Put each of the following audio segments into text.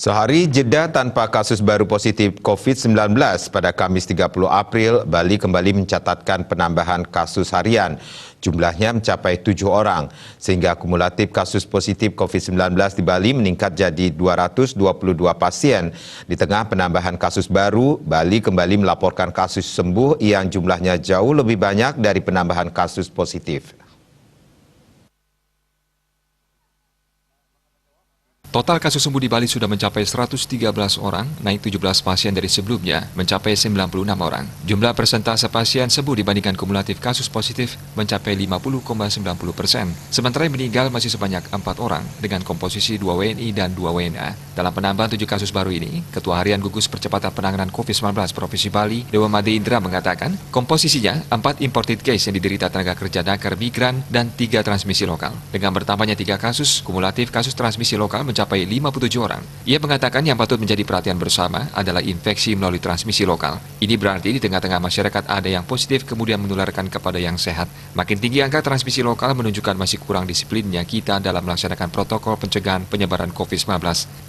Sehari jeda tanpa kasus baru positif COVID-19 pada Kamis 30 April, Bali kembali mencatatkan penambahan kasus harian. Jumlahnya mencapai 7 orang, sehingga kumulatif kasus positif COVID-19 di Bali meningkat jadi 222 pasien. Di tengah penambahan kasus baru, Bali kembali melaporkan kasus sembuh yang jumlahnya jauh lebih banyak dari penambahan kasus positif. Total kasus sembuh di Bali sudah mencapai 113 orang, naik 17 pasien dari sebelumnya, mencapai 96 orang. Jumlah persentase pasien sembuh dibandingkan kumulatif kasus positif mencapai 50,90%. Sementara yang meninggal masih sebanyak 4 orang, dengan komposisi 2 WNI dan 2 WNA. Dalam penambahan 7 kasus baru ini, Ketua Harian Gugus Percepatan Penanganan COVID-19 Provinsi Bali, Dewa Made Indra mengatakan, komposisinya 4 imported case yang diderita tenaga kerja Dakar migran dan 3 transmisi lokal. Dengan bertambahnya 3 kasus, kumulatif kasus transmisi lokal mencapai 57 orang. Ia mengatakan yang patut menjadi perhatian bersama adalah infeksi melalui transmisi lokal. Ini berarti di tengah-tengah masyarakat ada yang positif kemudian menularkan kepada yang sehat. Makin tinggi angka transmisi lokal menunjukkan masih kurang disiplinnya kita dalam melaksanakan protokol pencegahan penyebaran COVID-19.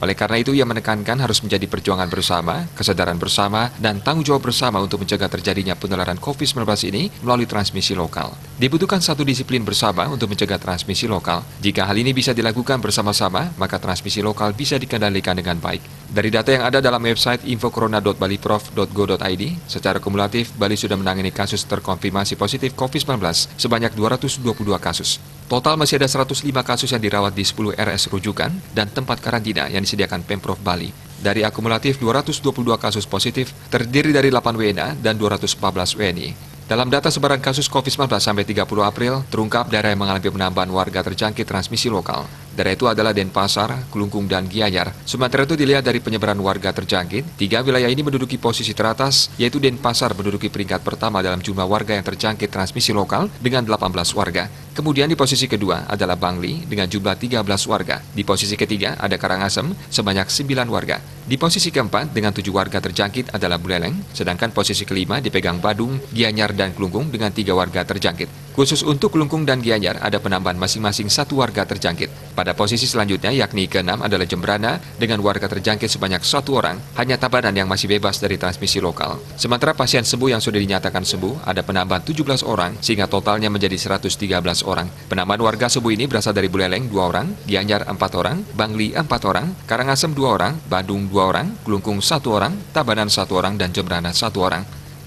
Oleh karena itu ia menekankan harus menjadi perjuangan bersama, kesadaran bersama, dan tanggung jawab bersama untuk mencegah terjadinya penularan COVID-19 ini melalui transmisi lokal. Dibutuhkan satu disiplin bersama untuk mencegah transmisi lokal. Jika hal ini bisa dilakukan bersama-sama, maka transmisi lokal bisa dikendalikan dengan baik. Dari data yang ada dalam website infocorona.baliprof.go.id, secara kumulatif Bali sudah menangani kasus terkonfirmasi positif COVID-19 sebanyak 222 kasus. Total masih ada 105 kasus yang dirawat di 10 RS rujukan dan tempat karantina yang disediakan Pemprov Bali. Dari akumulatif 222 kasus positif, terdiri dari 8 WNA dan 214 WNI. Dalam data sebaran kasus COVID-19 sampai 30 April, terungkap daerah yang mengalami penambahan warga terjangkit transmisi lokal. Daerah itu adalah Denpasar, Kelungkung, dan Gianyar. Sementara itu dilihat dari penyebaran warga terjangkit, 3 wilayah ini menduduki posisi teratas, yaitu Denpasar menduduki peringkat pertama dalam jumlah warga yang terjangkit transmisi lokal dengan 18 warga. Kemudian di posisi kedua adalah Bangli dengan jumlah 13 warga. Di posisi ketiga ada Karangasem sebanyak 9 warga. Di posisi keempat dengan 7 warga terjangkit adalah Buleleng, sedangkan posisi kelima dipegang Badung, Gianyar, dan Kelungkung dengan 3 warga terjangkit. Khusus untuk Kelungkung dan Gianyar ada penambahan masing-masing 1 warga terjangkit. Pada posisi selanjutnya yakni ke-6 adalah Jembrana dengan warga terjangkit sebanyak 1 orang, hanya Tabanan yang masih bebas dari transmisi lokal. Sementara pasien sembuh yang sudah dinyatakan sembuh ada penambahan 17 orang sehingga totalnya menjadi 113 orang. Penambahan warga sembuh ini berasal dari Buleleng 2 orang, Gianyar 4 orang, Bangli 4 orang, Karangasem 2 orang, Badung 2 orang, Kelungkung 1 orang, Tabanan 1 orang, dan Jembrana 1 orang.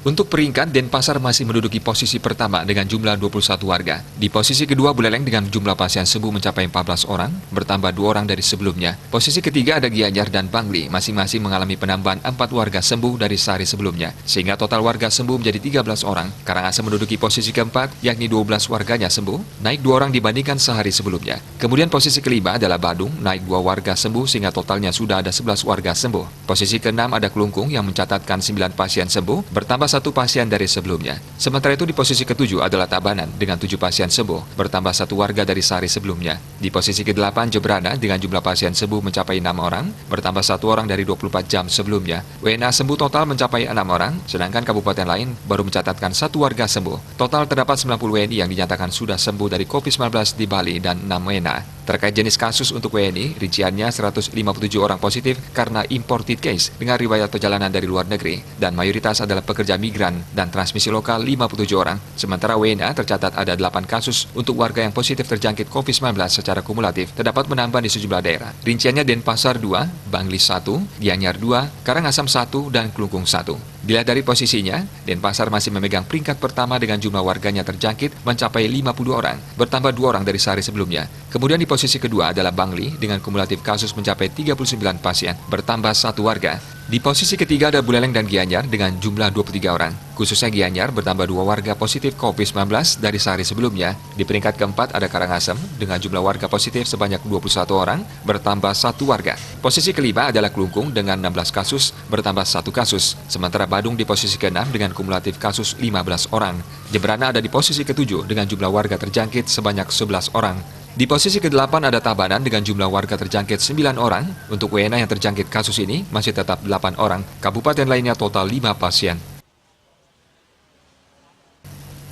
Untuk peringkat, Denpasar masih menduduki posisi pertama dengan jumlah 21 warga. Di posisi kedua, Buleleng dengan jumlah pasien sembuh mencapai 14 orang, bertambah 2 orang dari sebelumnya. Posisi ketiga ada Gianyar dan Bangli, masing-masing mengalami penambahan 4 warga sembuh dari sehari sebelumnya, sehingga total warga sembuh menjadi 13 orang. Karangasem menduduki posisi keempat, yakni 12 warganya sembuh, naik 2 orang dibandingkan sehari sebelumnya. Kemudian posisi kelima adalah Badung, naik 2 warga sembuh sehingga totalnya sudah ada 11 warga sembuh. Posisi keenam ada Kelungkung yang mencatatkan 9 pasien sembuh, bertambah 1 pasien dari sebelumnya. Sementara itu di posisi ketujuh adalah Tabanan dengan 7 pasien sembuh, bertambah 1 warga dari sehari sebelumnya. Di posisi ke-8 Jembrana dengan jumlah pasien sembuh mencapai 6 orang, bertambah 1 orang dari 24 jam sebelumnya. WNA sembuh total mencapai 6 orang, sedangkan kabupaten lain baru mencatatkan 1 warga sembuh. Total terdapat 90 WNI yang dinyatakan sudah sembuh dari COVID-19 di Bali dan 6 WNA. Terkait jenis kasus untuk WNI, rinciannya 157 orang positif karena imported case dengan riwayat perjalanan dari luar negeri dan mayoritas adalah pekerja migran dan transmisi lokal 57 orang. Sementara WNA tercatat ada 8 kasus untuk warga yang positif terjangkit COVID-19 secara kumulatif terdapat menambah di sejumlah daerah. Rinciannya Denpasar 2, Bangli 1, Gianyar 2, Karangasem 1, dan Kelungkung 1. Dilihat dari posisinya, Denpasar masih memegang peringkat pertama dengan jumlah warganya terjangkit mencapai 50 orang, bertambah 2 orang dari sehari sebelumnya. Kemudian di posisi kedua adalah Bangli dengan kumulatif kasus mencapai 39 pasien, bertambah 1 warga. Di posisi ketiga ada Buleleng dan Gianyar dengan jumlah 23 orang. Khususnya Gianyar bertambah 2 warga positif COVID-19 dari sehari sebelumnya. Di peringkat keempat ada Karangasem dengan jumlah warga positif sebanyak 21 orang, bertambah 1 warga. Posisi kelima adalah Kelungkung dengan 16 kasus, bertambah 1 kasus. Sementara Badung di posisi ke-6 dengan kumulatif kasus 15 orang. Jembrana ada di posisi ke-7 dengan jumlah warga terjangkit sebanyak 11 orang. Di posisi ke-8 ada Tabanan dengan jumlah warga terjangkit 9 orang. Untuk WNA yang terjangkit kasus ini masih tetap 8 orang. Kabupaten lainnya total 5 pasien.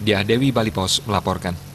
Diah Dewi, Bali Pos melaporkan.